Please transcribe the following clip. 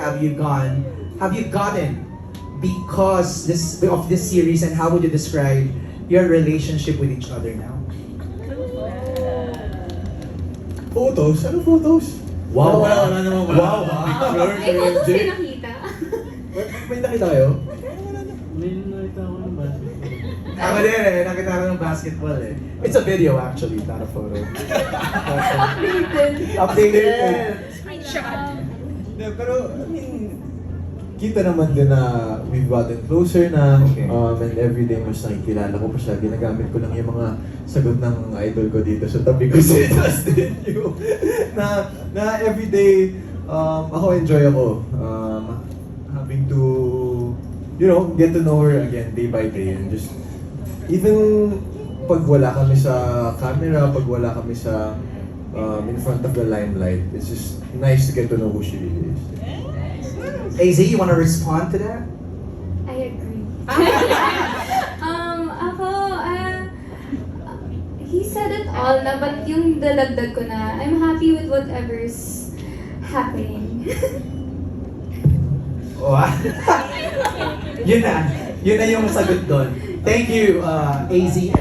have you gotten because of this series, and how would you describe your relationship with each other now? Photos? Ano photos? Wow. Wala naman. Wow. May photos din nakita. May nakita kayo? May nakita ko ng basketball. Ako din eh, nakita ko ng basketball eh. It's a video actually, not a photo. Updated. Screenshot. Pero, I mean, kita naman din na we've gotten closer na, Okay. and everyday mas nakikilala ko pa siya. Ginagamit ko lang yung mga sagot ng idol ko dito sa tabi ko si Justin Yu. na everyday, ako enjoy ako. Having to, get to know her again day by day. And just, even pag wala kami sa camera, pag wala kami sa in front of the limelight, it's just nice to get to know who she really is. AZ, you want to respond to that? I agree. Ako, he said it all na, but yung dadagdag ko na, I'm happy with whatever's happening. Wow. Yun na yung sagot doon. Thank you, AZ.